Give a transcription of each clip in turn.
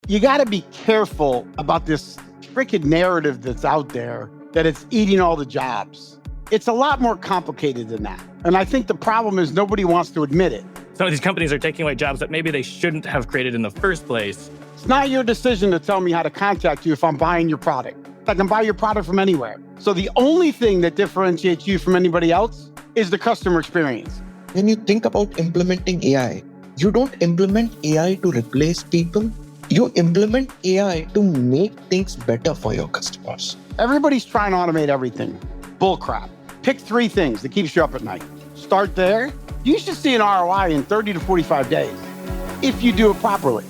You got to be careful about this freaking narrative that's out there that it's eating all the jobs. It's a lot more complicated than that. And I think the problem is nobody wants to admit it. Some of these companies are taking away jobs that maybe they shouldn't have created in the first place. It's not your decision to tell me how to contact you if I'm buying your product. I can buy your product from anywhere. So the only thing that differentiates you from anybody else is the customer experience. When you think about implementing AI, you don't implement AI to replace people. You implement AI to make things better for your customers. Everybody's trying to automate everything. Bullcrap. Pick 3 things that keeps you up at night. Start there. You should see an ROI in 30 to 45 days if you do it properly.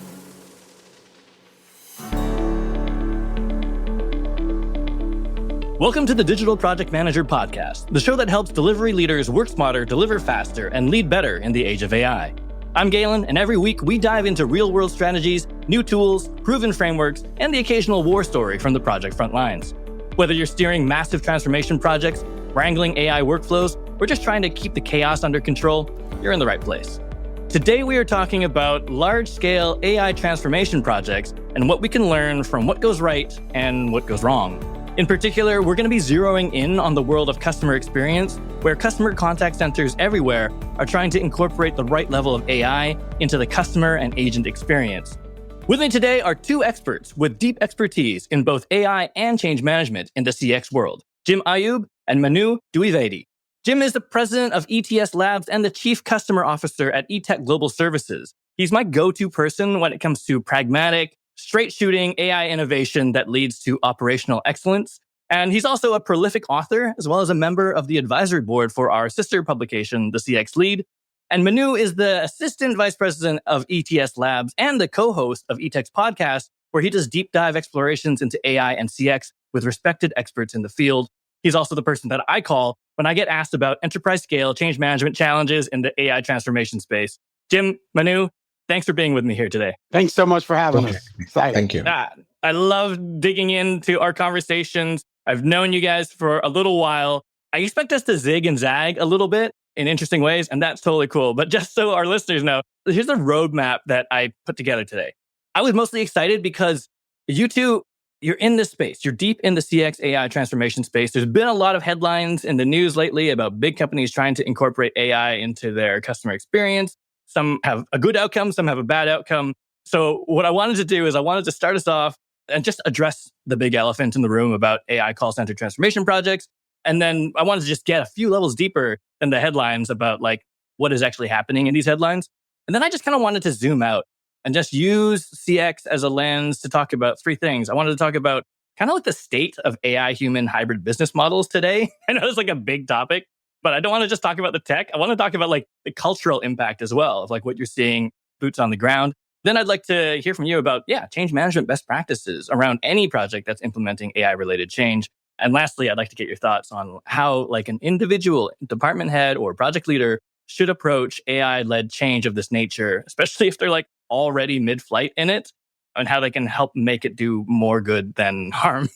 Welcome to the Digital Project Manager Podcast, the show that helps delivery leaders work smarter, deliver faster, and lead better in the age of AI. I'm Galen, and every week we dive into real-world strategies, new tools, proven frameworks, and the occasional war story from the project front lines. Whether you're steering massive transformation projects, wrangling AI workflows, or just trying to keep the chaos under control, you're in the right place. Today we are talking about large-scale AI transformation projects and what we can learn from what goes right and what goes wrong. In particular, we're going to be zeroing in on the world of customer experience, where customer contact centers everywhere are trying to incorporate the right level of AI into the customer and agent experience. With me today are 2 experts with deep expertise in both AI and change management in the CX world, Jim Iyoob and Manu Dwievedi. Jim is the president of ETS Labs and the chief customer officer at Etech Global Services. He's my go-to person when it comes to pragmatic, straight-shooting AI innovation that leads to operational excellence. And he's also a prolific author, as well as a member of the advisory board for our sister publication, The CX Lead. And Manu is the assistant vice president of ETS Labs and the co-host of Etech's podcast, where he does deep dive explorations into AI and CX with respected experts in the field. He's also the person that I call when I get asked about enterprise scale change management challenges in the AI transformation space. Jim, Manu, thanks for being with me here today. Thanks so much for having us. Excited. Thank you. I love digging into our conversations. I've known you guys for a little while. I expect us to zig and zag a little bit in interesting ways, and that's totally cool. But just so our listeners know, here's a roadmap that I put together today. I was mostly excited because you two, you're in this space. You're deep in the CX AI transformation space. There's been a lot of headlines in the news lately about big companies trying to incorporate AI into their customer experience. Some have a good outcome, some have a bad outcome. So what I wanted to do is I wanted to start us off and just address the big elephant in the room about AI call center transformation projects. And then I wanted to just get a few levels deeper than the headlines about like what is actually happening in these headlines. And then I just kind of wanted to zoom out and just use CX as a lens to talk about 3 things. I wanted to talk about kind of like the state of AI human hybrid business models today. I know it's like a big topic, but I don't want to just talk about the tech. I want to talk about like the cultural impact as well of like what you're seeing boots on the ground. Then I'd like to hear from you about, change management best practices around any project that's implementing AI-related change. And lastly, I'd like to get your thoughts on how like an individual department head or project leader should approach AI-led change of this nature, especially if they're like already mid-flight in it, and how they can help make it do more good than harm.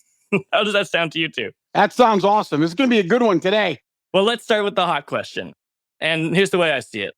How does that sound to you two? That sounds awesome. It's going to be a good one today. Well, let's start with the hot question. And here's the way I see it.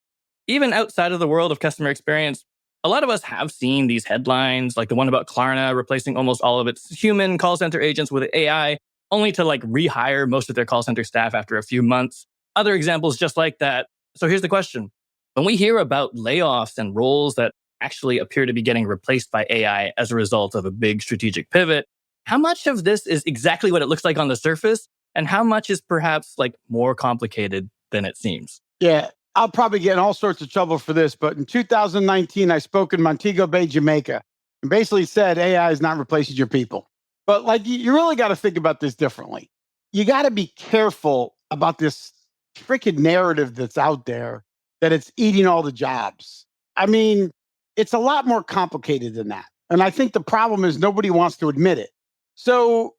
Even outside of the world of customer experience, a lot of us have seen these headlines, like the one about Klarna replacing almost all of its human call center agents with AI, only to like rehire most of their call center staff after a few months. Other examples just like that. So here's the question. When we hear about layoffs and roles that actually appear to be getting replaced by AI as a result of a big strategic pivot, how much of this is exactly what it looks like on the surface? And how much is perhaps like more complicated than it seems? Yeah, I'll probably get in all sorts of trouble for this, but in 2019, I spoke in Montego Bay, Jamaica, and basically said AI is not replacing your people. But like, you really got to think about this differently. You got to be careful about this freaking narrative that's out there that it's eating all the jobs. I mean, it's a lot more complicated than that. And I think the problem is nobody wants to admit it. So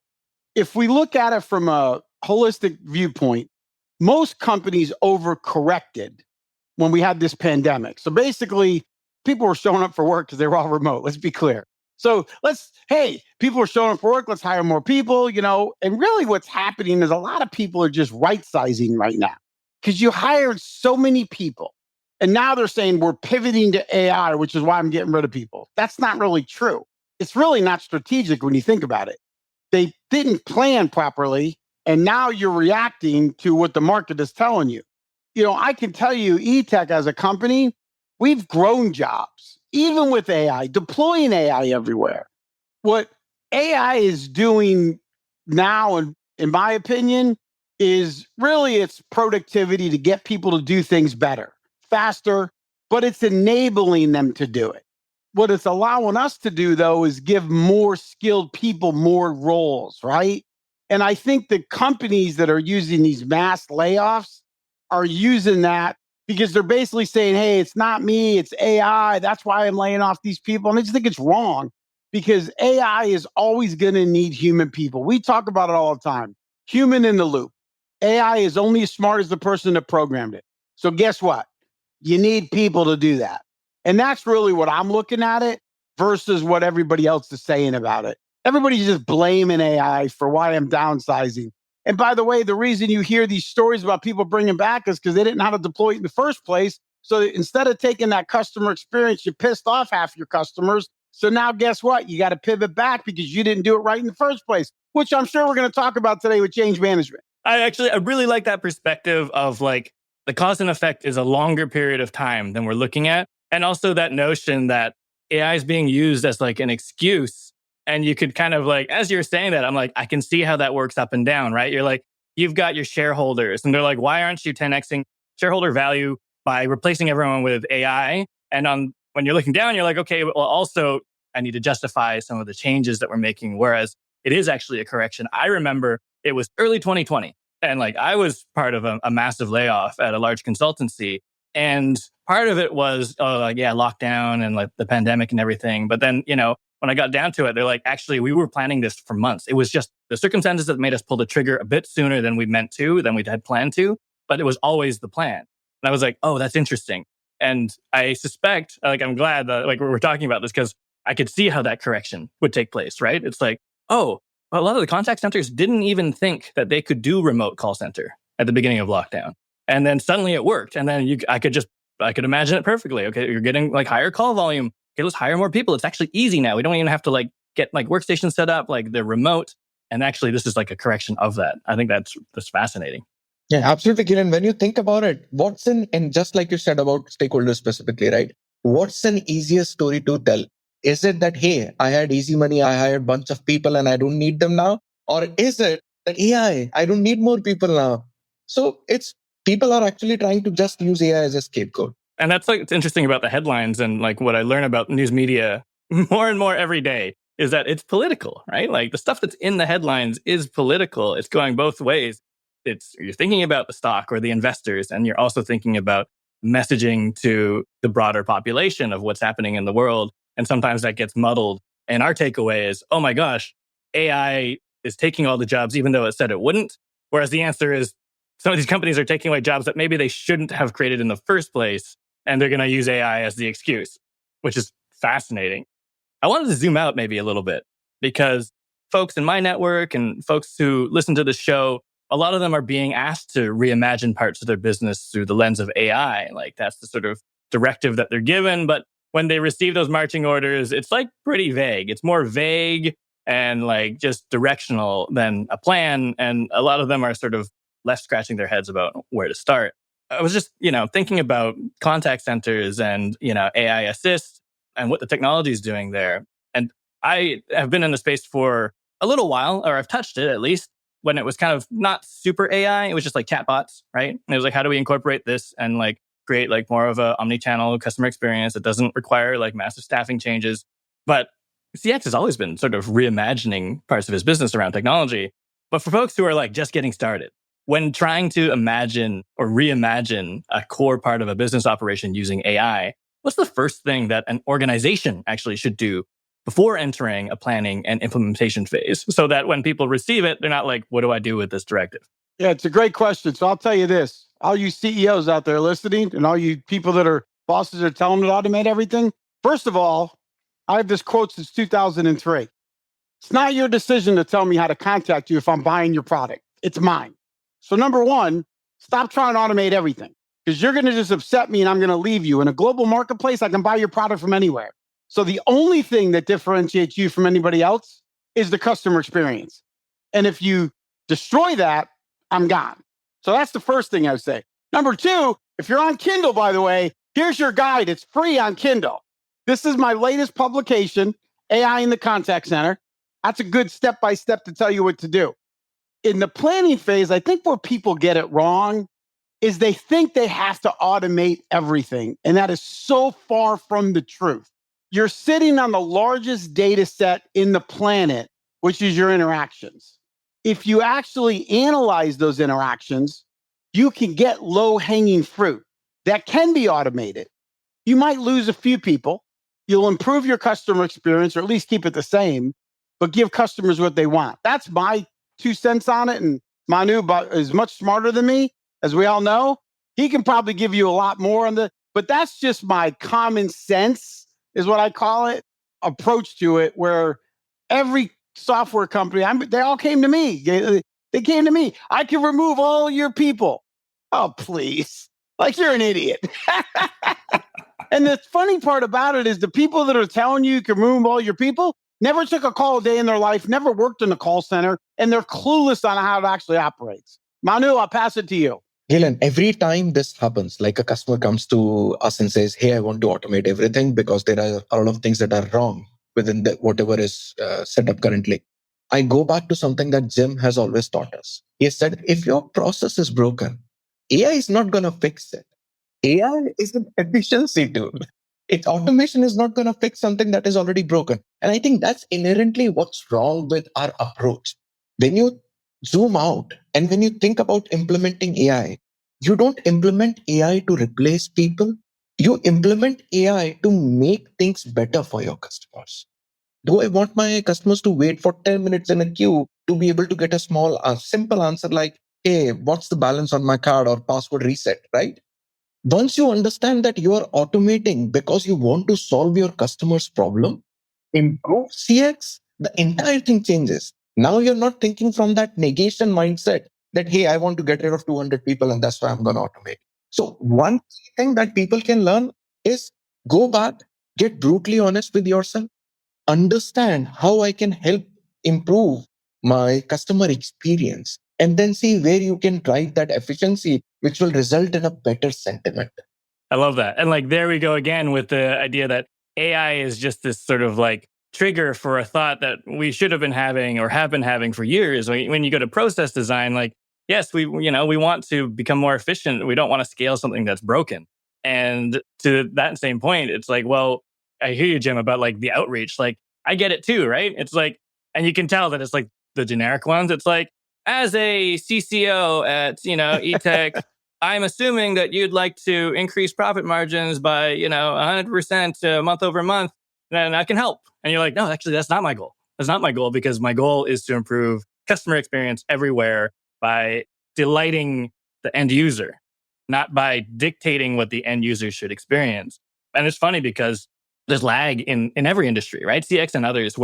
if we look at it from a holistic viewpoint, most companies overcorrected when we had this pandemic. So basically, people were showing up for work because they were all remote. Let's be clear. So people are showing up for work. Let's hire more people, and really what's happening is a lot of people are just right-sizing right now because you hired so many people. And now they're saying we're pivoting to AI, which is why I'm getting rid of people. That's not really true. it's really not strategic when you think about it. They didn't plan properly, and now you're reacting to what the market is telling you. I can tell you, Etech as a company, we've grown jobs, even with AI, deploying AI everywhere. What AI is doing now, and in my opinion, is really its productivity to get people to do things better, faster, but it's enabling them to do it. What it's allowing us to do, though, is give more skilled people more roles, right? And I think the companies that are using these mass layoffs are using that because they're basically saying, hey, it's not me, it's AI. That's why I'm laying off these people. And I just think it's wrong because AI is always going to need human people. We talk about it all the time. Human in the loop. AI is only as smart as the person that programmed it. So guess what? You need people to do that. And that's really what I'm looking at it versus what everybody else is saying about it. Everybody's just blaming AI for why I'm downsizing. And by the way, the reason you hear these stories about people bringing back is because they didn't know how to deploy it in the first place. So instead of taking that customer experience, you pissed off half your customers. So now guess what? You got to pivot back because you didn't do it right in the first place, which I'm sure we're going to talk about today with change management. I really like that perspective of like the cause and effect is a longer period of time than we're looking at. And also that notion that AI is being used as like an excuse. And you could kind of like, as you're saying that, I'm like, I can see how that works up and down, right? You're like, you've got your shareholders and they're like, why aren't you 10xing shareholder value by replacing everyone with AI? And when you're looking down, you're like, okay, well, also I need to justify some of the changes that we're making. Whereas it is actually a correction. I remember it was early 2020 and like I was part of a massive layoff at a large consultancy. And part of it was, lockdown and like the pandemic and everything. But then, when I got down to it, they're like, actually, we were planning this for months. It was just the circumstances that made us pull the trigger a bit sooner than we meant to, than we had planned to. But it was always the plan. And I was like, oh, that's interesting. And I suspect, I'm glad that we're talking about this because I could see how that correction would take place, right? It's like, oh, well, a lot of the contact centers didn't even think that they could do remote call center at the beginning of lockdown. And then suddenly it worked. And then I could imagine it perfectly. Okay, you're getting like higher call volume. Okay, let's hire more people. It's actually easy now. We don't even have to get workstations set up, they're remote. And actually, this is like a correction of that. I think that's fascinating. Yeah, absolutely, Galen. When you think about it, and just like you said about stakeholders specifically, right? What's an easier story to tell? Is it that, hey, I had easy money, I hired a bunch of people and I don't need them now? Or is it that AI, I don't need more people now? So people are actually trying to just use AI as a scapegoat. And that's it's interesting about the headlines and what I learn about news media more and more every day is that it's political, right? Like the stuff that's in the headlines is political. It's going both ways. You're thinking about the stock or the investors, and you're also thinking about messaging to the broader population of what's happening in the world. And sometimes that gets muddled. And our takeaway is, oh my gosh, AI is taking all the jobs, even though it said it wouldn't. Whereas the answer is some of these companies are taking away jobs that maybe they shouldn't have created in the first place. And they're going to use AI as the excuse, which is fascinating. I wanted to zoom out maybe a little bit because folks in my network and folks who listen to the show, a lot of them are being asked to reimagine parts of their business through the lens of AI. That's the sort of directive that they're given. But when they receive those marching orders, it's pretty vague. It's more vague and just directional than a plan. And a lot of them are sort of left scratching their heads about where to start. I was just, thinking about contact centers and, AI assist and what the technology is doing there. And I have been in the space for a little while, or I've touched it at least, when it was kind of not super AI. It was just chatbots, right? And it was how do we incorporate this and create more of a omni-channel customer experience that doesn't require massive staffing changes. But CX has always been sort of reimagining parts of his business around technology. But for folks who are just getting started, when trying to imagine or reimagine a core part of a business operation using AI, what's the first thing that an organization actually should do before entering a planning and implementation phase so that when people receive it, they're not like, what do I do with this directive? Yeah, it's a great question. So I'll tell you this, all you CEOs out there listening and all you people that are bosses are telling them to automate everything. First of all, I have this quote since 2003. It's not your decision to tell me how to contact you if I'm buying your product. It's mine. So number one, stop trying to automate everything because you're going to just upset me and I'm going to leave you. In a global marketplace, I can buy your product from anywhere. So the only thing that differentiates you from anybody else is the customer experience. And if you destroy that, I'm gone. So that's the first thing I would say. Number two, if you're on Kindle, by the way, here's your guide. It's free on Kindle. This is my latest publication, AI in the Contact Center. That's a good step-by-step to tell you what to do. In the planning phase, I think where people get it wrong is they think they have to automate everything. And that is so far from the truth. You're sitting on the largest data set in the planet, which is your interactions. If you actually analyze those interactions, you can get low-hanging fruit that can be automated. You might lose a few people. You'll improve your customer experience, or at least keep it the same, but give customers what they want. That's my 2 cents on it. And Manu is much smarter than me, as we all know. He can probably give you a lot more on but that's just my common sense, is what I call it, approach to it, where every software company, they all came to me. They came to me. I can remove all your people. Oh, please. Like, you're an idiot. And the funny part about it is the people that are telling you can remove all your people never took a call a day in their life, never worked in a call center, and they're clueless on how it actually operates. Manu, I'll pass it to you. Galen, every time this happens, like a customer comes to us and says, hey, I want to automate everything because there are a lot of things that are wrong within whatever is set up currently. I go back to something that Jim has always taught us. He said, if your process is broken, AI is not going to fix it. AI is an efficiency tool. Automation is not going to fix something that is already broken. And I think that's inherently what's wrong with our approach. When you zoom out and when you think about implementing AI, you don't implement AI to replace people. You implement AI to make things better for your customers. Do I want my customers to wait for 10 minutes in a queue to be able to get a simple answer like, hey, what's the balance on my card or password reset, right? Once you understand that you are automating because you want to solve your customer's problem, improve CX, the entire thing changes. Now you're not thinking from that negation mindset that, hey, I want to get rid of 200 people and that's why I'm going to automate. So one thing that people can learn is go back, get brutally honest with yourself, understand how I can help improve my customer experience, and then see where you can drive that efficiency, which will result in a better sentiment. I love that. And like, there we go again with the idea that AI is just this sort of like trigger for a thought that we should have been having or have been having for years. When you go to process design, like, yes, we want to become more efficient. We don't want to scale something that's broken. And to that same point, it's like, well, I hear you, Jim, about like the outreach. Like, I get it too, right? It's like, and you can tell that it's like the generic ones. It's like, as a CCO at, Etech, I'm assuming that you'd like to increase profit margins by, 100% month over month, then I can help. And you're like, no, actually, that's not my goal. That's not my goal, because my goal is to improve customer experience everywhere by delighting the end user, not by dictating what the end user should experience. And it's funny because there's lag in every industry, right? CX and others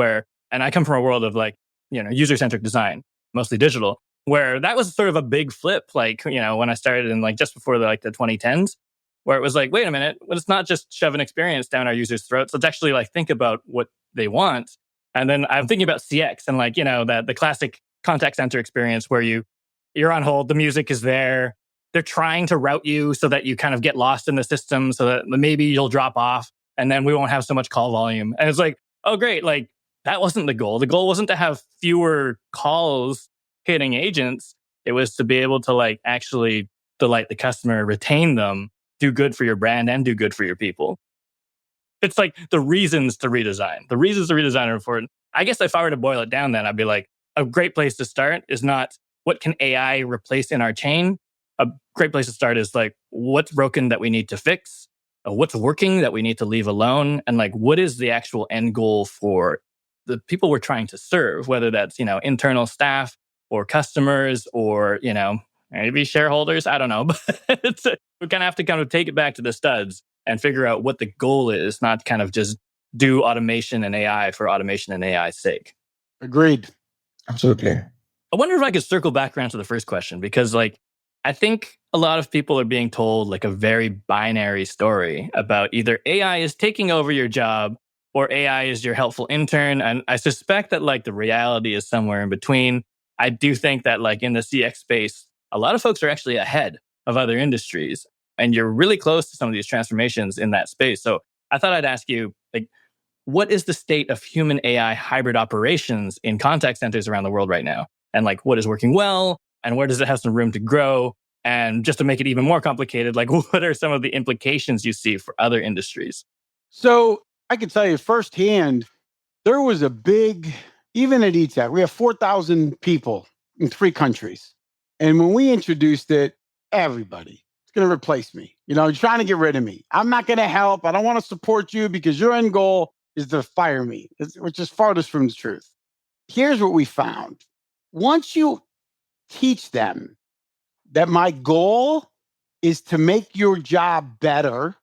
and I come from a world of like, user-centric design, mostly digital, where that was sort of a big flip. Like, when I started in like just before the 2010s, where it was like, wait a minute, let's not just shove an experience down our users' throats. Let's actually like think about what they want. And then I'm thinking about CX and like, the classic contact center experience where you're on hold, the music is there. They're trying to route you so that you kind of get lost in the system so that maybe you'll drop off and then we won't have so much call volume. And it's like, oh, great. Like, that wasn't the goal. The goal wasn't to have fewer calls hitting agents. It was to be able to like actually delight the customer, retain them, do good for your brand and do good for your people. It's like the reasons to redesign. The reasons to redesign are important. I guess if I were to boil it down, then I'd be like, a great place to start is not what can AI replace in our chain. A great place to start is like, what's broken that we need to fix? What's working that we need to leave alone? And like, what is the actual end goal for the people we're trying to serve, whether that's, internal staff or customers or, maybe shareholders, I don't know. But we kind of have to kind of take it back to the studs and figure out what the goal is, not kind of just do automation and AI for automation and AI's sake. Agreed. Absolutely. I wonder if I could circle back around to the first question, because like, I think a lot of people are being told like a very binary story about either AI is taking over your job or AI is your helpful intern. And I suspect that like the reality is somewhere in between. I do think that like in the CX space, a lot of folks are actually ahead of other industries, and you're really close to some of these transformations in that space. So I thought I'd ask you, like, what is the state of human AI hybrid operations in contact centers around the world right now? And like, what is working well? And where does it have some room to grow? And just to make it even more complicated, like, what are some of the implications you see for other industries? So I can tell you firsthand, there was a big, even at Etech, we have 4,000 people in 3 countries. And when we introduced it, everybody, it's going to replace me. You're trying to get rid of me. I'm not going to help. I don't want to support you because your end goal is to fire me, which is farthest from the truth. Here's what we found. Once you teach them that my goal is to make your job better,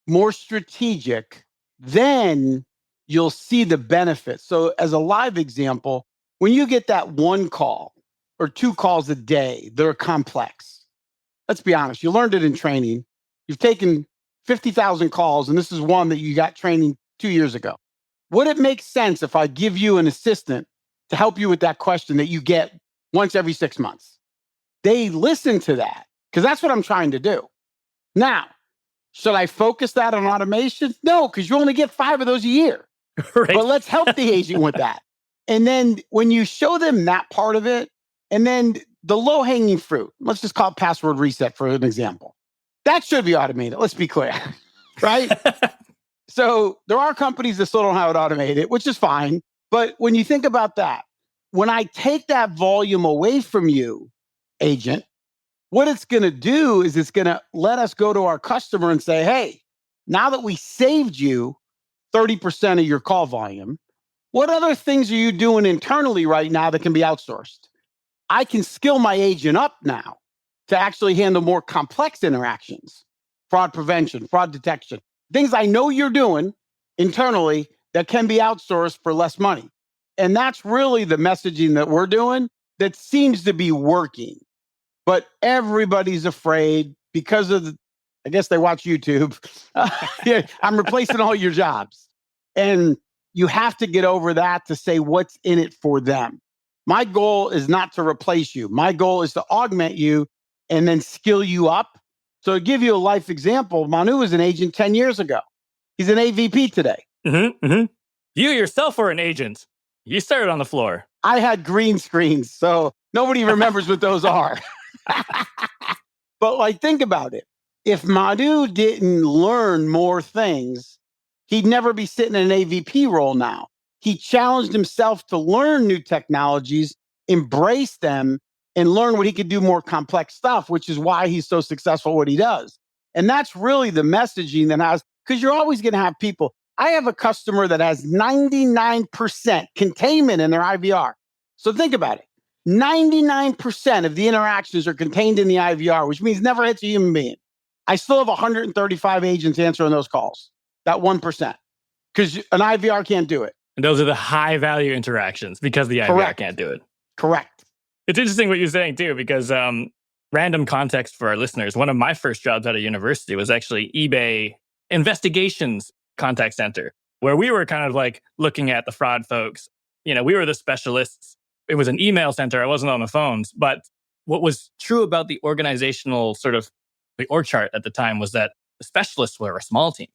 more strategic, then you'll see the benefits. So as a live example, when you get that 1 call or 2 calls a day, they're complex. Let's be honest, you learned it in training. You've taken 50,000 calls, and this is one that you got training 2 years ago. Would it make sense if I give you an assistant to help you with that question that you get once every 6 months? They listen to that because that's what I'm trying to do. Now, should I focus that on automation? No, because you only get 5 of those a year. Right. But let's help the agent with that. And then when you show them that part of it, and then the low-hanging fruit, let's just call it password reset for an example. That should be automated. Let's be clear, right? So there are companies that still don't have it automated, which is fine. But when you think about that, when I take that volume away from you, agent, what it's going to do is it's going to let us go to our customer and say, hey, now that we saved you 30% of your call volume, what other things are you doing internally right now that can be outsourced? I can skill my agent up now to actually handle more complex interactions, fraud prevention, fraud detection, things I know you're doing internally that can be outsourced for less money. And that's really the messaging that we're doing that seems to be working. But everybody's afraid because of I guess they watch YouTube. Yeah, I'm replacing all your jobs. And you have to get over that to say what's in it for them. My goal is not to replace you. My goal is to augment you and then skill you up. So to give you a life example, Manu was an agent 10 years ago. He's an AVP today. Mm-hmm, mm-hmm. You yourself were an agent. You started on the floor. I had green screens, so nobody remembers what those are. But like, think about it. If Manu didn't learn more things, he'd never be sitting in an AVP role now. He challenged himself to learn new technologies, embrace them, and learn what he could do more complex stuff, which is why he's so successful at what he does. And that's really the messaging that has, because you're always going to have people. I have a customer that has 99% containment in their IVR. So think about it. 99% of the interactions are contained in the IVR, which means never hits a human being. I still have 135 agents answering those calls, that 1%, because an IVR can't do it. And those are the high value interactions because the IVR can't do it. Correct. It's interesting what you're saying too, because random context for our listeners, one of my first jobs out of university was actually eBay investigations contact center, where we were kind of like looking at the fraud folks. We were the specialists. It was an email center. I wasn't on the phones. But what was true about the organizational sort of the org chart at the time was that the specialists were a small team.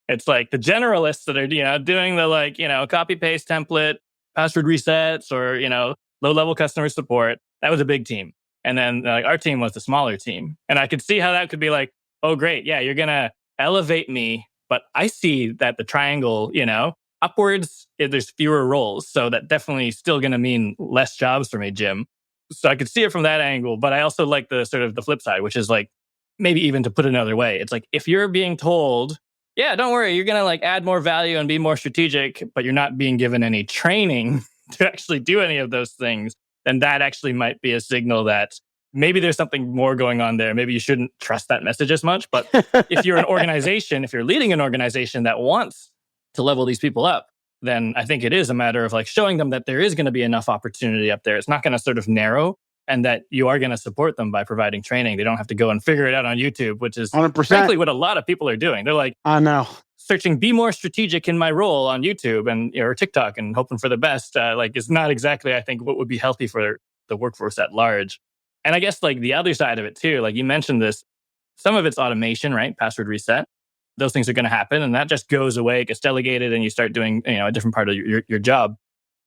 It's like the generalists that are, doing the copy paste template, password resets, or, low level customer support. That was a big team. And then our team was the smaller team. And I could see how that could be like, oh, great. Yeah, you're going to elevate me. But I see that the triangle, upwards, there's fewer roles. So that definitely still going to mean less jobs for me, Jim. So I could see it from that angle. But I also like the sort of the flip side, which is like, maybe even to put it another way, it's like if you're being told, yeah, don't worry, you're going to add more value and be more strategic, but you're not being given any training to actually do any of those things, then that actually might be a signal that maybe there's something more going on there. Maybe you shouldn't trust that message as much. But if you're an organization, if you're leading an organization that wants to level these people up, then I think it is a matter of showing them that there is going to be enough opportunity up there. It's not going to sort of narrow, and that you are going to support them by providing training. They don't have to go and figure it out on YouTube, which is 100%. frankly what a lot of people are doing. They're like, I know. searching be more strategic in my role on YouTube and or TikTok and hoping for the best, is not exactly, I think, what would be healthy for the workforce at large. And I guess like the other side of it too, like you mentioned this, some of it's automation, right? Password reset. Those things are going to happen and that just goes away, gets delegated and you start doing, a different part of your job.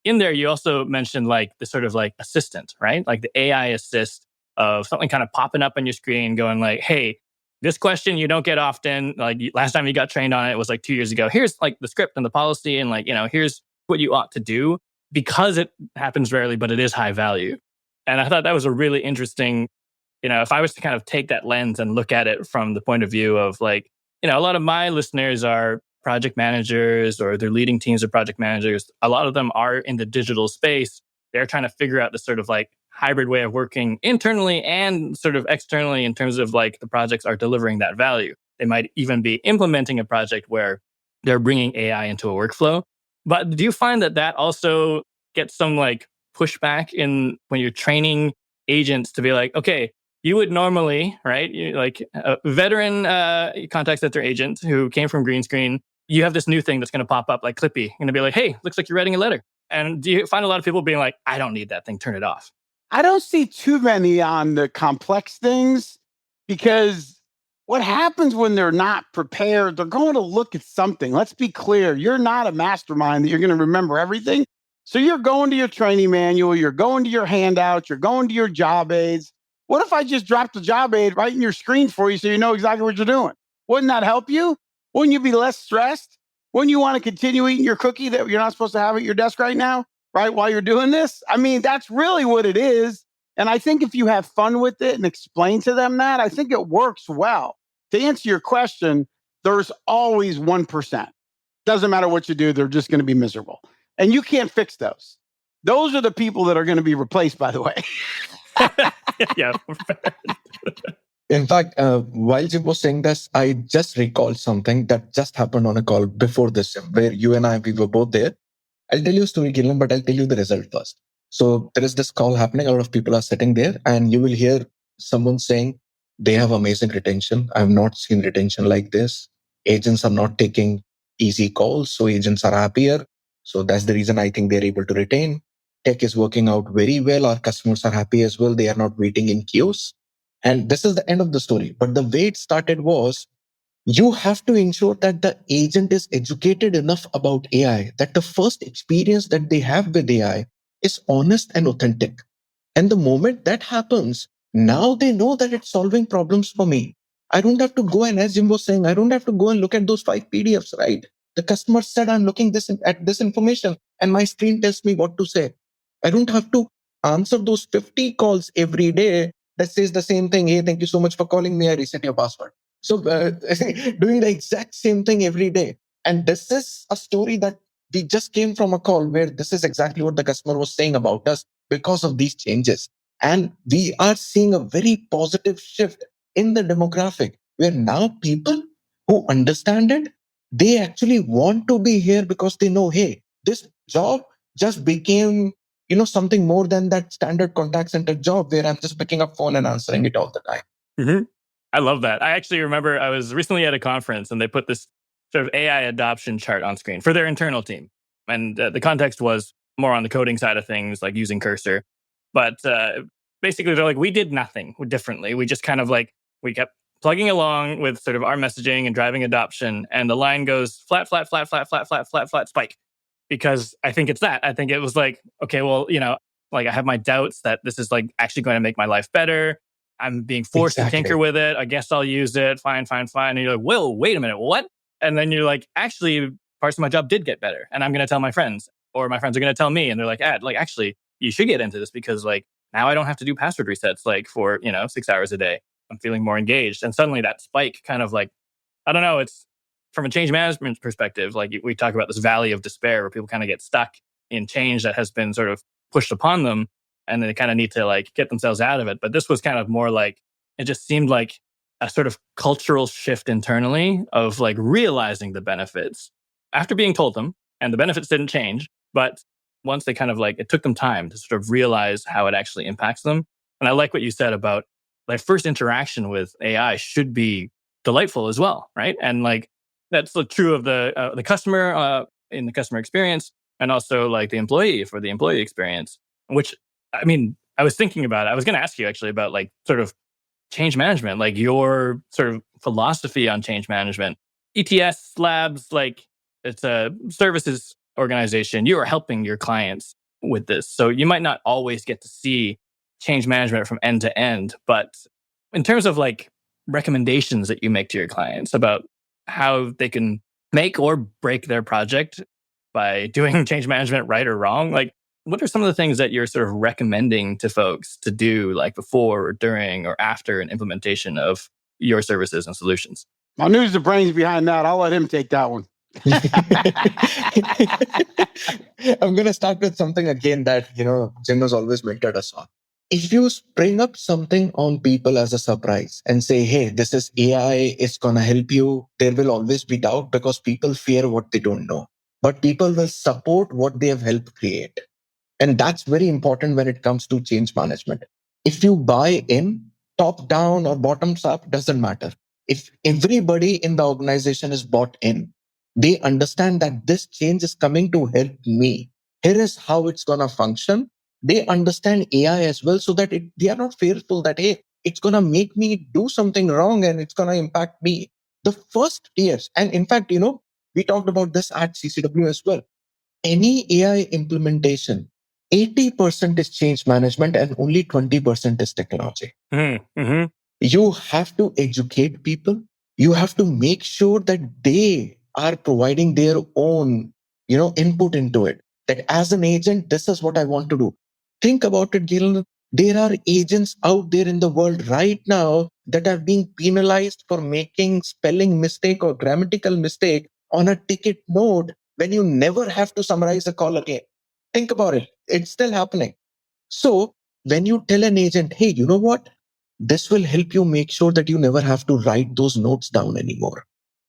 In there, you also mentioned like the sort of like assistant, right? Like the AI assist of something kind of popping up on your screen going like, hey, this question you don't get often. Like last time you got trained on it was like 2 years ago. Here's like the script and the policy and like, here's what you ought to do because it happens rarely, but it is high value. And I thought that was a really interesting, if I was to kind of take that lens and look at it from the point of view of like, a lot of my listeners are project managers or they're leading teams of project managers. A lot of them are in the digital space. They're trying to figure out this sort of like hybrid way of working internally and sort of externally in terms of like the projects are delivering that value. They might even be implementing a project where they're bringing AI into a workflow. But do you find that also gets some like pushback in when you're training agents to be like, okay, you would normally, right? Like a veteran contact center agent who came from green screen, you have this new thing that's going to pop up like Clippy, going to be like, hey, looks like you're writing a letter. And do you find a lot of people being like, I don't need that thing, turn it off? I don't see too many on the complex things because what happens when they're not prepared, they're going to look at something. Let's be clear. You're not a mastermind that you're going to remember everything. So you're going to your training manual, you're going to your handouts, you're going to your job aids. What if I just dropped the job aid right in your screen for you so you know exactly what you're doing? Wouldn't that help you? Wouldn't you be less stressed? Wouldn't you want to continue eating your cookie that you're not supposed to have at your desk right now, right, while you're doing this? I mean, that's really what it is. And I think if you have fun with it and explain to them that, I think it works well. To answer your question, there's always 1%. Doesn't matter what you do, they're just going to be miserable. And you can't fix those. Those are the people that are going to be replaced, by the way. Yeah. In fact, while Jim was saying this, I just recalled something that just happened on a call before this, where you and I, we were both there. I'll tell you a story, Galen, but I'll tell you the result first. So there is this call happening. A lot of people are sitting there and you will hear someone saying they have amazing retention. I've not seen retention like this. Agents are not taking easy calls. So agents are happier. So that's the reason I think they're able to retain. Tech is working out very well. Our customers are happy as well. They are not waiting in queues. And this is the end of the story. But the way it started was you have to ensure that the agent is educated enough about AI, that the first experience that they have with AI is honest and authentic. And the moment that happens, now they know that it's solving problems for me. I don't have to go and, as Jim was saying, I don't have to go and look at those 5 PDFs, right? The customer said, I'm looking at this information and my screen tells me what to say. I don't have to answer those 50 calls every day that says the same thing. Hey, thank you so much for calling me. I reset your password. So doing the exact same thing every day. And this is a story that we just came from a call where this is exactly what the customer was saying about us because of these changes. And we are seeing a very positive shift in the demographic where now people who understand it, they actually want to be here because they know, hey, this job just became, something more than that standard contact center job where I'm just picking up phone and answering it all the time. Mm-hmm. I love that. I actually remember I was recently at a conference and they put this sort of AI adoption chart on screen for their internal team. And the context was more on the coding side of things, like using Cursor. But basically, they're like, we did nothing differently. We just kind of like, we kept plugging along with sort of our messaging and driving adoption. And the line goes flat, flat, flat, flat, flat, flat, flat, flat, spike. Because I think it's that. I think it was like, okay, well, like I have my doubts that this is like actually going to make my life better. I'm being forced to tinker with it. I guess I'll use it. Fine. And you're like, whoa, wait a minute, what? And then you're like, actually, parts of my job did get better. And I'm going to tell my friends, or my friends are going to tell me. And they're like, actually, you should get into this because like now I don't have to do password resets like for, 6 hours a day. I'm feeling more engaged. And suddenly that spike kind of like, I don't know, it's from a change management perspective, like we talk about this valley of despair where people kind of get stuck in change that has been sort of pushed upon them. And then they kind of need to like get themselves out of it. But this was kind of more like, it just seemed like a sort of cultural shift internally of like realizing the benefits after being told them, and the benefits didn't change. But once they kind of like, it took them time to sort of realize how it actually impacts them. And I like what you said about like first interaction with AI should be delightful as well, right? And like that's true of the customer in the customer experience, and also like the employee for the employee experience. Which, I mean, I was thinking about it. I was going to ask you actually about like sort of change management, like your sort of philosophy on change management. ETS Labs, like it's a services organization. You are helping your clients with this. So you might not always get to see change management from end to end, but in terms of like recommendations that you make to your clients about how they can make or break their project by doing change management right or wrong, like what are some of the things that you're sort of recommending to folks to do like before or during or after an implementation of your services and solutions? Manu's the brains behind that. I'll let him take that one. I'm going to start with something again that, Jim has always mentored us on. If you spring up something on people as a surprise and say, hey, this is AI, it's going to help you, there will always be doubt because people fear what they don't know. But people will support what they have helped create. And that's very important when it comes to change management. If you buy in, top down or bottoms up, doesn't matter. If everybody in the organization is bought in, they understand that this change is coming to help me. Here is how it's going to function. They understand AI as well so that they are not fearful that, hey, it's going to make me do something wrong and it's going to impact me. The first years, and in fact, we talked about this at CCW as well. Any AI implementation, 80% is change management and only 20% is technology. Mm-hmm. You have to educate people. You have to make sure that they are providing their own, input into it. That as an agent, this is what I want to do. Think about it, Galen. There are agents out there in the world right now that are being penalized for making spelling mistake or grammatical mistake on a ticket note when you never have to summarize a call again. Think about it. It's still happening. So when you tell an agent, hey, you know what? This will help you make sure that you never have to write those notes down anymore.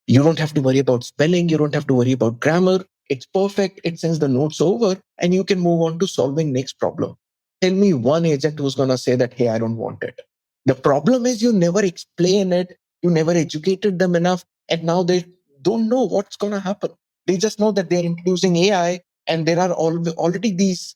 You don't have to worry about spelling. You don't have to worry about grammar. It's perfect. It sends the notes over and you can move on to solving next problem. Tell me one agent who's going to say that, hey, I don't want it. The problem is you never explain it. You never educated them enough. And now they don't know what's going to happen. They just know that they're introducing AI and there are already these,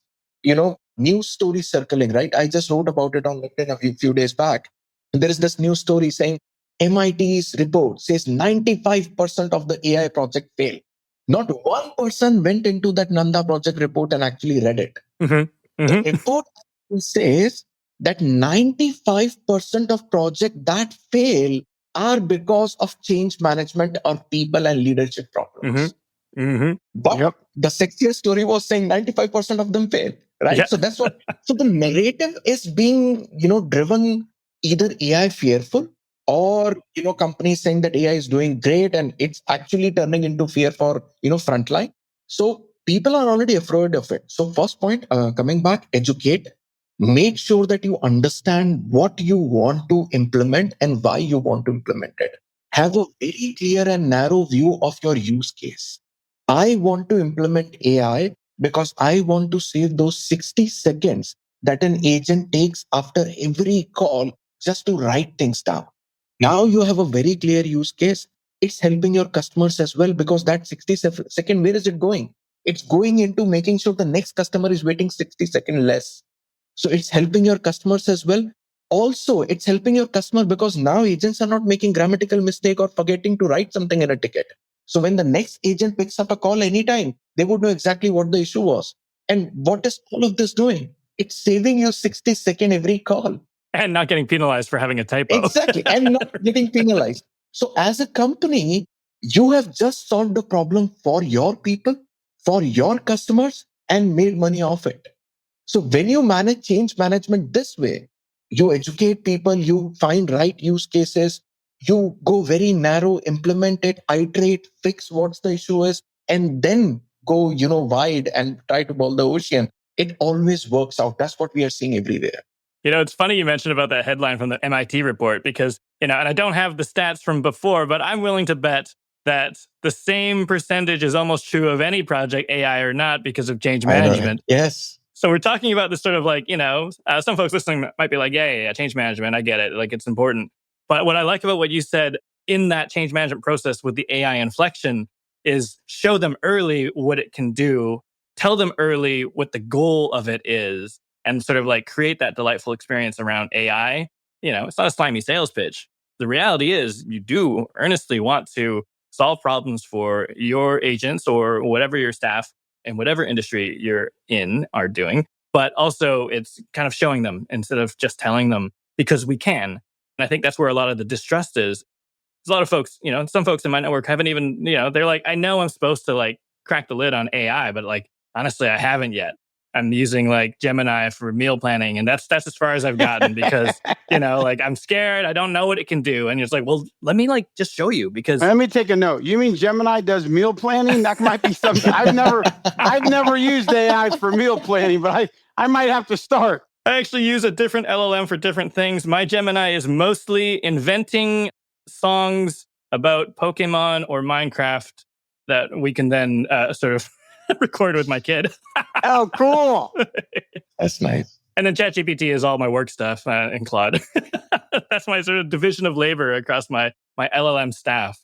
news stories circling, right? I just wrote about it on LinkedIn a few days back. There is this news story saying MIT's report says 95% of the AI project failed. Not one person went into that Nanda project report and actually read it. Mm-hmm. Mm-hmm. The report says that 95% of projects that fail are because of change management or people and leadership problems. Mm-hmm. Mm-hmm. But the sexiest story was saying 95% of them fail, right? Yeah. So that's what, so the narrative is being, driven either AI fearful or, companies saying that AI is doing great and it's actually turning into fear for, frontline. So people are already afraid of it. So first point, coming back, educate, make sure that you understand what you want to implement and why you want to implement it. Have a very clear and narrow view of your use case. I want to implement AI because I want to save those 60 seconds that an agent takes after every call just to write things down. Now you have a very clear use case. It's helping your customers as well because that 60 second, where is it going? It's going into making sure the next customer is waiting 60 seconds less. So it's helping your customers as well. Also, it's helping your customer because now agents are not making grammatical mistake or forgetting to write something in a ticket. So when the next agent picks up a call anytime, they would know exactly what the issue was. And what is all of this doing? It's saving you 60 seconds every call. And not getting penalized for having a typo. Exactly. And not getting penalized. So as a company, you have just solved the problem for your people, for your customers, and made money off it. So when you manage change management this way, you educate people, you find right use cases, you go very narrow, implement it, iterate, fix what's the issue is, and then go, wide and try to boil the ocean. It always works out. That's what we are seeing everywhere. It's funny you mentioned about that headline from the MIT report because, and I don't have the stats from before, but I'm willing to bet that the same percentage is almost true of any project, AI or not, because of change management. Yes. So we're talking about this sort of like, some folks listening might be like, yeah, change management. I get it. Like it's important. But what I like about what you said in that change management process with the AI inflection is show them early what it can do, tell them early what the goal of it is, and sort of like create that delightful experience around AI. It's not a slimy sales pitch. The reality is you do earnestly want to solve problems for your agents or whatever your staff in whatever industry you're in are doing. But also it's kind of showing them instead of just telling them because we can. And I think that's where a lot of the distrust is. There's a lot of folks, some folks in my network haven't even, they're like, I know I'm supposed to like crack the lid on AI, but like, honestly, I haven't yet. I'm using like Gemini for meal planning. And that's as far as I've gotten because, like I'm scared. I don't know what it can do. And it's like, well, let me like just show you because. Let me take a note. You mean Gemini does meal planning? That might be something I've never used AI for meal planning, but I might have to start. I actually use a different LLM for different things. My Gemini is mostly inventing songs about Pokemon or Minecraft that we can then sort of record with my kid. Oh, cool. That's nice. And then ChatGPT is all my work stuff in Claude. That's my sort of division of labor across my LLM staff.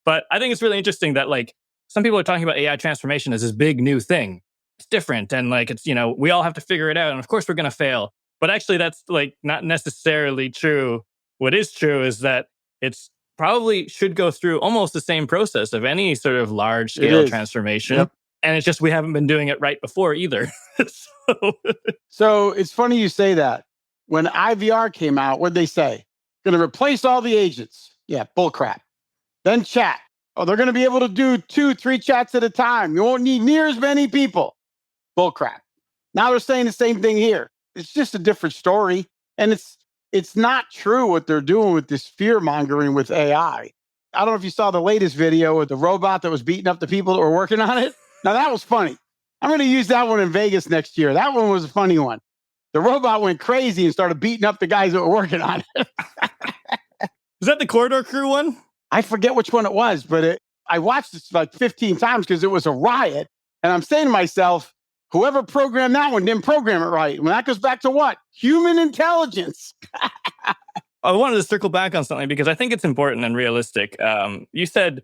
But I think it's really interesting that like some people are talking about AI transformation as this big new thing. It's different and like it's, we all have to figure it out. And of course we're going to fail. But actually that's like not necessarily true. What is true is that it's probably should go through almost the same process of any sort of large scale transformation. Yep. And it's just we haven't been doing it right before either. So it's funny you say that. When IVR came out, what'd they say? Going to replace all the agents. Yeah, bullcrap. Then chat. Oh, they're going to be able to do 2-3 chats at a time. You won't need near as many people. Bullcrap. Now they're saying the same thing here. It's just a different story. And it's not true what they're doing with this fear mongering with AI. I don't know if you saw the latest video with the robot that was beating up the people that were working on it. Now that was funny. I'm going to use that one in Vegas next year. That one was a funny one. The robot went crazy and started beating up the guys that were working on it. Is that the Corridor Crew one? I forget which one it was, but I watched this like 15 times because it was a riot. And I'm saying to myself, whoever programmed that one didn't program it right. And that goes back to what? Human intelligence. I wanted to circle back on something because I think it's important and realistic. You said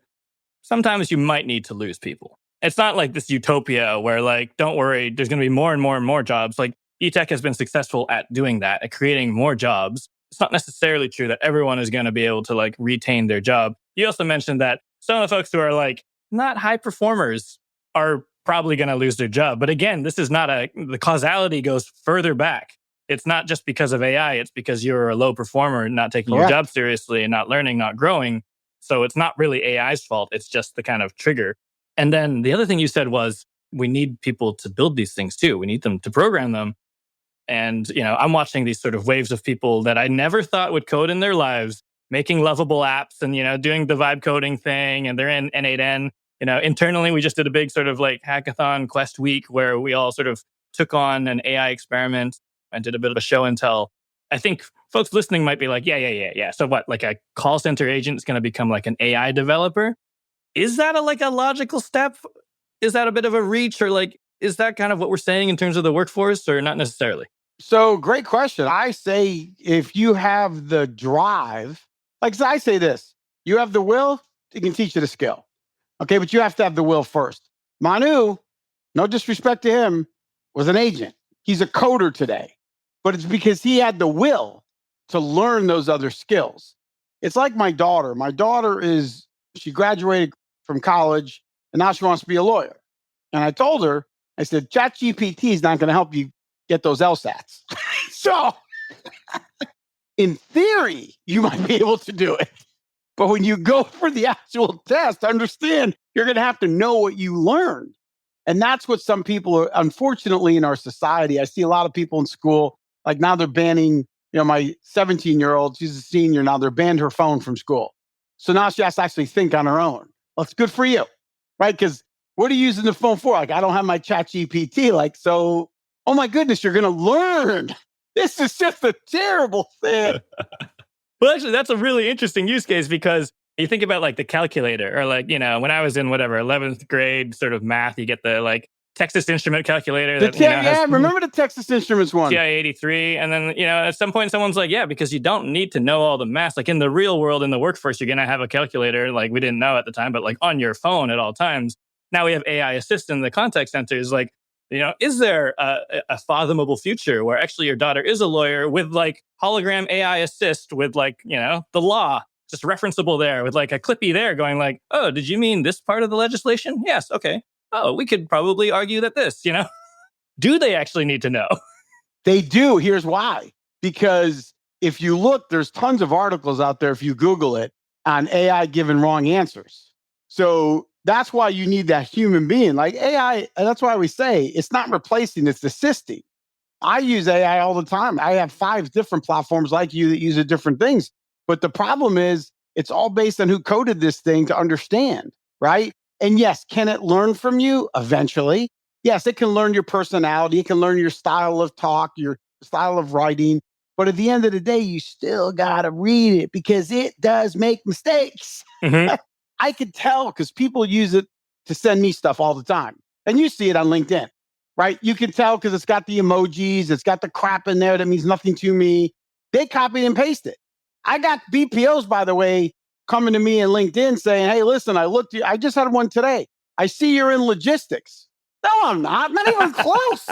sometimes you might need to lose people. It's not like this utopia where like, don't worry, there's going to be more and more and more jobs. Like Etech has been successful at doing that, at creating more jobs. It's not necessarily true that everyone is going to be able to like retain their job. You also mentioned that some of the folks who are like not high performers are probably going to lose their job. But again, this is not the causality goes further back. It's not just because of AI. It's because you're a low performer and not taking your job seriously and not learning, not growing. So it's not really AI's fault. It's just the kind of trigger. And then the other thing you said was we need people to build these things too. We need them to program them. And, I'm watching these sort of waves of people that I never thought would code in their lives, making lovable apps and, doing the vibe coding thing. And they're in N8N. Internally, we just did a big sort of like hackathon quest week where we all sort of took on an AI experiment and did a bit of a show and tell. I think folks listening might be like, yeah. So what, like a call center agent is going to become like an AI developer? Is that a logical step? Is that a bit of a reach or like, is that kind of what we're saying in terms of the workforce or not necessarily? So great question. I say if you have the drive, like I say this, you have the will, it can teach you the skill. Okay, but you have to have the will first. Manu, no disrespect to him, was an agent. He's a coder today, but it's because he had the will to learn those other skills. It's like my daughter. My daughter she graduated from college and now she wants to be a lawyer. And I told her, I said, ChatGPT is not going to help you get those LSATs. So in theory, you might be able to do it. But when you go for the actual test, understand you're going to have to know what you learned. And that's what some people are, unfortunately, in our society. I see a lot of people in school, like now they're banning, my 17-year-old, she's a senior now, they're banned her phone from school. So now she has to actually think on her own. Well, it's good for you, right? Because what are you using the phone for? Like, I don't have my ChatGPT. Like, so, oh my goodness, you're going to learn. This is just a terrible thing. Well, actually, that's a really interesting use case because you think about like the calculator or like, when I was in 11th grade sort of math, you get the like Texas Instrument calculator The that has remember the Texas Instruments one? TI-83. And then, at some point, someone's like, yeah, because you don't need to know all the math. Like in the real world, in the workforce, you're going to have a calculator, like we didn't know at the time, but like on your phone at all times. Now we have AI assist in the contact center. Is like, is there a fathomable future where actually your daughter is a lawyer with like hologram AI assist with like, the law just referenceable there with like a clippy there going like, oh, did you mean this part of the legislation? Yes. Okay. Oh, we could probably argue that this, do they actually need to know? They do. Here's why. Because if you look, there's tons of articles out there, if you Google it, on AI giving wrong answers. So that's why you need that human being. Like AI, that's why we say it's not replacing, it's assisting. I use AI all the time. I have 5 different platforms like you that use different things. But the problem is it's all based on who coded this thing to understand, right? And yes, can it learn from you eventually? Yes, it can learn your personality. It can learn your style of talk, your style of writing. But at the end of the day, you still got to read it because it does make mistakes. Mm-hmm. I could tell because people use it to send me stuff all the time. And you see it on LinkedIn, right? You can tell because it's got the emojis, it's got the crap in there that means nothing to me. They copy and paste it. I got BPOs, by the way, coming to me in LinkedIn saying, hey, listen, I just had one today. I see you're in logistics. No, I'm not even close.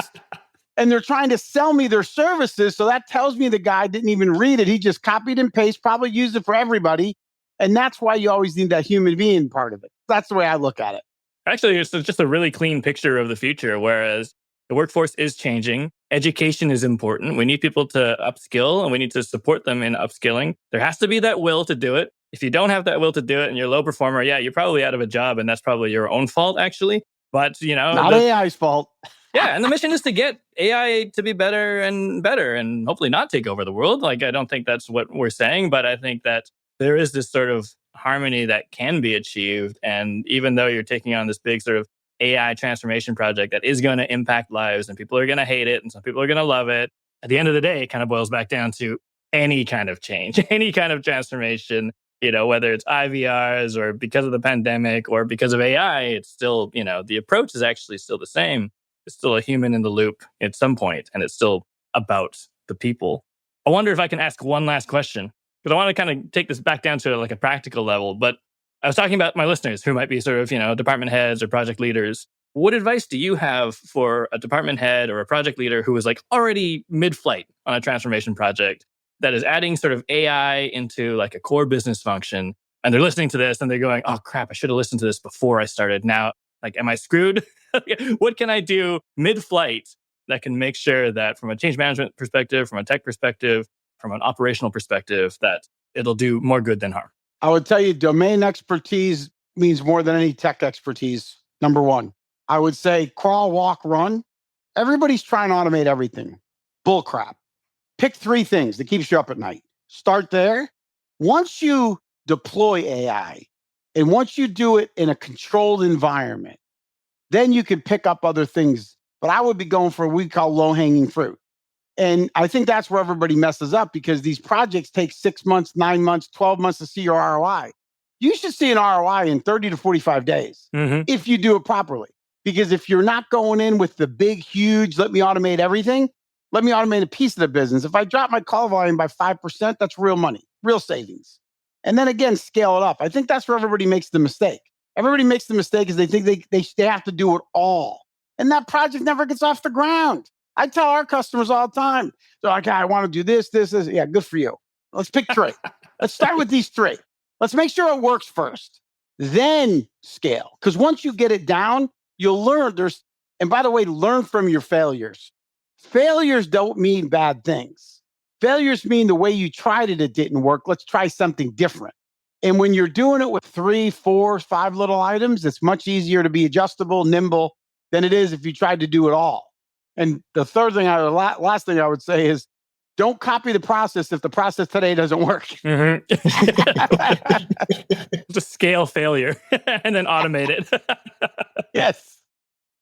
And they're trying to sell me their services. So that tells me the guy didn't even read it. He just copied and pasted, probably used it for everybody. And that's why you always need that human being part of it. That's the way I look at it. Actually, it's just a really clean picture of the future, whereas the workforce is changing. Education is important. We need people to upskill and we need to support them in upskilling. There has to be that will to do it. If you don't have that will to do it and you're a low performer, yeah, you're probably out of a job and that's probably your own fault, actually. But, not AI's fault. Yeah, and the mission is to get AI to be better and hopefully not take over the world. Like, I don't think that's what we're saying, but I think that there is this sort of harmony that can be achieved. And even though you're taking on this big sort of AI transformation project that is going to impact lives and people are going to hate it and some people are going to love it, at the end of the day, it kind of boils back down to any kind of change, any kind of transformation, whether it's IVRs or because of the pandemic or because of AI, it's still, the approach is actually still the same. It's still a human in the loop at some point, and it's still about the people. I wonder if I can ask one last question, because I want to kind of take this back down to like a practical level. But I was talking about my listeners who might be sort of, department heads or project leaders. What advice do you have for a department head or a project leader who is like already mid-flight on a transformation project that is adding sort of AI into like a core business function? And they're listening to this and they're going, oh crap, I should have listened to this before I started. Now, like, am I screwed? What can I do mid-flight that can make sure that from a change management perspective, from a tech perspective, from an operational perspective, that it'll do more good than harm? I would tell you domain expertise means more than any tech expertise, number one. I would say crawl, walk, run. Everybody's trying to automate everything. Bull crap. Pick 3 things that keeps you up at night. Start there. Once you deploy AI, and once you do it in a controlled environment, then you can pick up other things. But I would be going for what we call low-hanging fruit. And I think that's where everybody messes up because these projects take 6 months, 9 months, 12 months to see your ROI. You should see an ROI in 30 to 45 days if you do it properly. Because if you're not going in with the big, huge, let me automate everything, let me automate a piece of the business. If I drop my call volume by 5%, that's real money, real savings. And then again, scale it up. I think that's where everybody makes the mistake. Everybody makes the mistake is they think they have to do it all. And that project never gets off the ground. I tell our customers all the time, they're like, I want to do this. Yeah, good for you. Let's pick 3. Let's start with these 3. Let's make sure it works first, then scale. Because once you get it down, you'll learn. And by the way, learn from your failures. Failures don't mean bad things. Failures mean the way you tried it, it didn't work. Let's try something different. And when you're doing it with 3, 4, 5 little items, it's much easier to be adjustable, nimble than it is if you tried to do it all. And the third thing, last thing I would say is, don't copy the process if the process today doesn't work. Just scale failure and then automate it. Yes.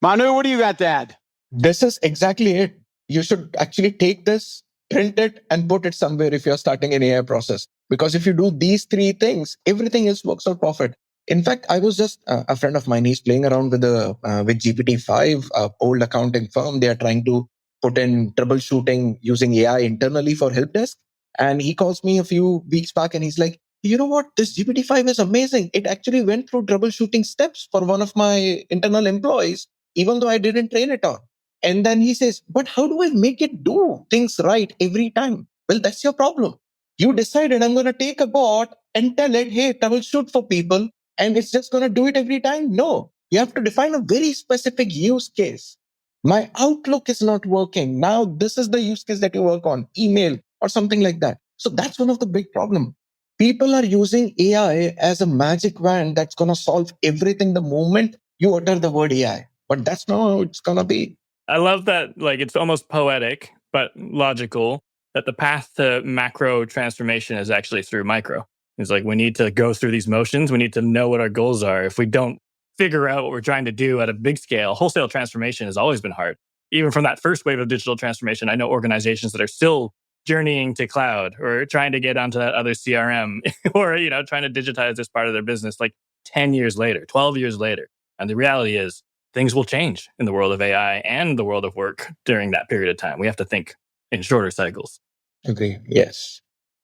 Manu, what do you got to add? This is exactly it. You should actually take this, print it, and put it somewhere if you're starting an AI process. Because if you do these 3 things, everything else works out perfect. In fact, I was just a friend of mine. He's playing around with GPT-5, old accounting firm. They are trying to put in troubleshooting using AI internally for help desk. And he calls me a few weeks back and he's like, you know what? This GPT-5 is amazing. It actually went through troubleshooting steps for one of my internal employees, even though I didn't train it on. And then he says, but how do I make it do things right every time? Well, that's your problem. You decided I'm going to take a bot and tell it, hey, troubleshoot for people, and it's just going to do it every time. No, you have to define a very specific use case. My Outlook is not working. Now, this is the use case that you work on, email or something like that. So that's one of the big problems. People are using AI as a magic wand that's going to solve everything the moment you utter the word AI. But that's not how it's going to be. I love that, like, it's almost poetic, but logical, that the path to macro transformation is actually through micro. It's like, we need to go through these motions. We need to know what our goals are. If we don't figure out what we're trying to do at a big scale, wholesale transformation has always been hard. Even from that first wave of digital transformation, I know organizations that are still journeying to cloud or trying to get onto that other CRM or, trying to digitize this part of their business like 10 years later, 12 years later. And the reality is things will change in the world of AI and the world of work during that period of time. We have to think in shorter cycles. Agree. Yes.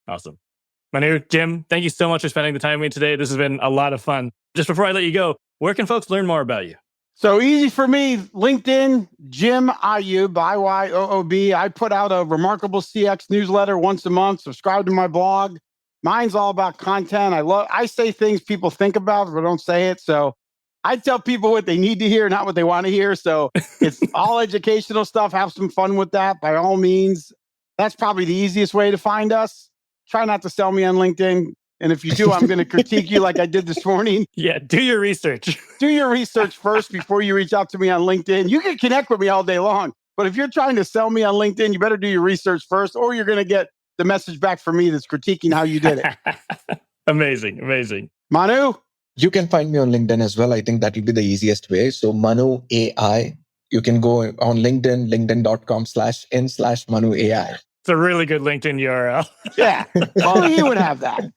Awesome. Manu, Jim, thank you so much for spending the time with me today. This has been a lot of fun. Just before I let you go, where can folks learn more about you? So easy for me, LinkedIn, Jim Iyoob, Iyoob. I put out a Remarkable CX newsletter once a month. Subscribe to my blog. Mine's all about content. I say things people think about, but don't say it. So I tell people what they need to hear, not what they want to hear. So it's all educational stuff. Have some fun with that by all means. That's probably the easiest way to find us. Try not to sell me on LinkedIn. And if you do, I'm going to critique you like I did this morning. Yeah, do your research. Do your research first before you reach out to me on LinkedIn. You can connect with me all day long. But if you're trying to sell me on LinkedIn, you better do your research first, or you're going to get the message back from me that's critiquing how you did it. Amazing. Manu? You can find me on LinkedIn as well. I think that will be the easiest way. So Manu AI, you can go on LinkedIn, linkedin.com/n/Manu AI. It's a really good LinkedIn URL. Yeah, only he would have that.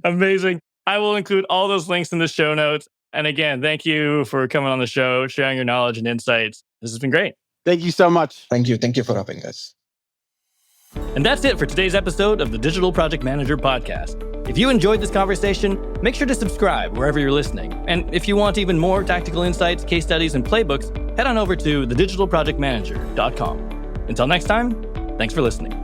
Amazing. I will include all those links in the show notes. And again, thank you for coming on the show, sharing your knowledge and insights. This has been great. Thank you so much. Thank you. Thank you for having us. And that's it for today's episode of the Digital Project Manager Podcast. If you enjoyed this conversation, make sure to subscribe wherever you're listening. And if you want even more tactical insights, case studies, and playbooks, head on over to thedigitalprojectmanager.com. Until next time, thanks for listening.